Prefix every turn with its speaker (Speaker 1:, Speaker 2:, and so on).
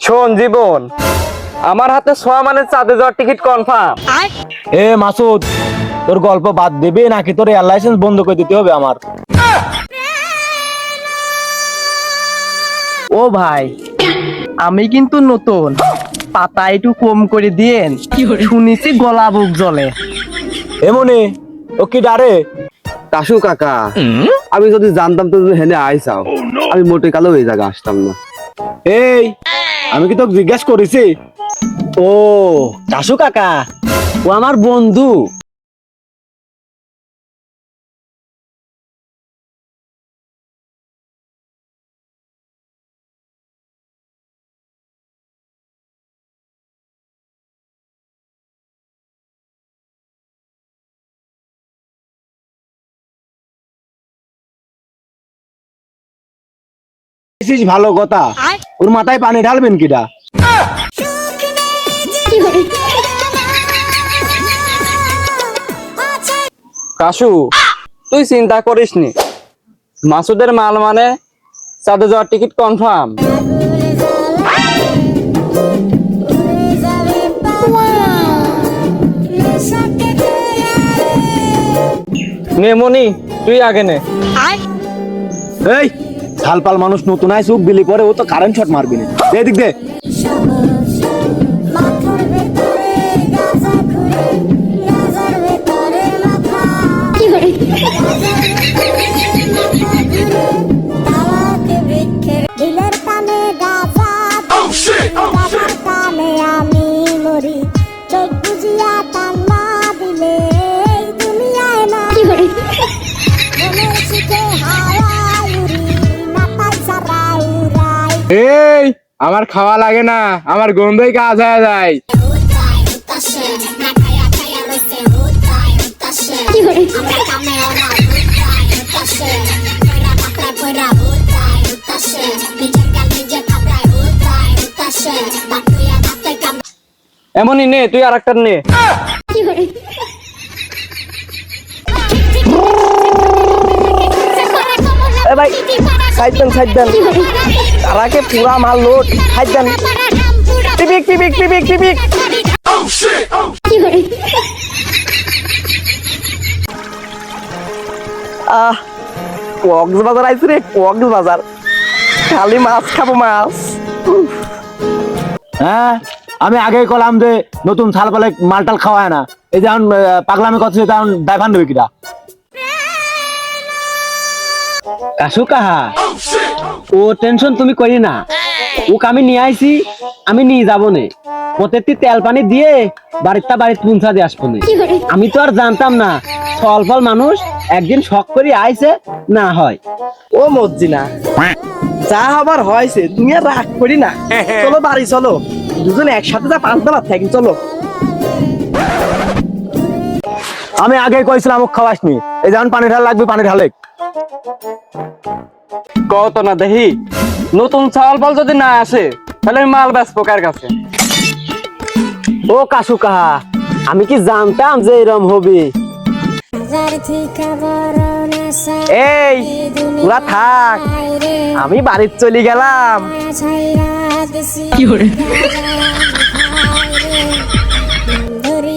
Speaker 1: শোন জীবন, আমার হাতে সোয়া মানে চাঁদে যাওয়ার টিকিট কনফার্ম।
Speaker 2: এ মাসুদ, তোর গল্প বাদ দিবি নাকি তোর এয়ার লাইসেন্স বন্ধ করে দিতে হবে আমার?
Speaker 3: ও ভাই, আমি কিন্তু নতুন, পাতা একটু কম করে দিয়েন, শুনেছি গলা বুক জ্বলে।
Speaker 2: এমনি ও কি ডারে?
Speaker 1: কাশু কাকা, আমি যদি জানতাম তো তুমি হেনে আইসাও, আমি মোটে কালো এই জায়গা আসতাম না।
Speaker 2: এই, আমি কি তোকে জিজ্ঞাসা করেছি?
Speaker 3: ও কাশু কাকা, ও আমার বন্ধু।
Speaker 2: ভালো কথা, ওর মাথায় পানি ঢালবেন কিডা?
Speaker 1: কাশু, তুই চিন্তা করিস নি, মাসুদের মাল মানে চাঁদে যাওয়ার টিকিট কনফার্ম। নে মনি, তুই আগে নে।
Speaker 2: এই ঝালপাল মানুষ নতুন আয়, চুপ বিলি পরে ও তো কারেন্ট শট মারবি না। এদিক দে।
Speaker 1: এই, আমার খাওয়া লাগে না, আমার গন্ধই কাজ হয়ে যায়। এমনই নে, তুই আর একটা নে।
Speaker 3: এ ভাই, সাইড দেন, সাইড দেন, তারাকে পুরা মাল লোড, সাইড দেন। টিপিক টিপিক টিপিক টিপিক। কক্সবাজার আইছি রে, কক্সবাজার, খালি মাছ খাবো, মাছ।
Speaker 2: হ্যাঁ, আমি আগেই কলাম যে নতুন ঝালপালে মালটাল খাওয়ায় না। এই যে এখন পাগলামি করছে, তখন দায়ভান দেবে কিডা?
Speaker 3: কাশু কাহা, ও টেনশন তুমি করি না, ওকে আমি নিয়ে আইছি, আমি নিয়ে যাবো নে। প্রত্যেকটি তেল পানি দিয়ে বাড়িতে পৌঁছা দিয়ে আসবো নে। আমি তো আর জানতাম না ফল ফল মানুষ একদিন শখ করে আইছে না হয়। ও মজ্জিনা, যা হবার হয়েছে, তুমি আর রাগ করি না। চলো বাড়ি চলো, দুজন একসাথে যা পাঁচ দাবার থাকি, চলো।
Speaker 2: আমি আগেই কইছিলাম ও খাওয়াসনি। এই যেমন পানি ঢাল লাগবে, পানি ঢালে।
Speaker 1: কত না দেখি, নতুন চাউল পাল যদি না আসে তাহলে আমি মাল বেচবো কার কাছে?
Speaker 3: ও কাশু কাহা, আমি কি জানতাম যে এরম হবে? এই তোরা থাক, আমি বাড়িতে চলে গেলাম।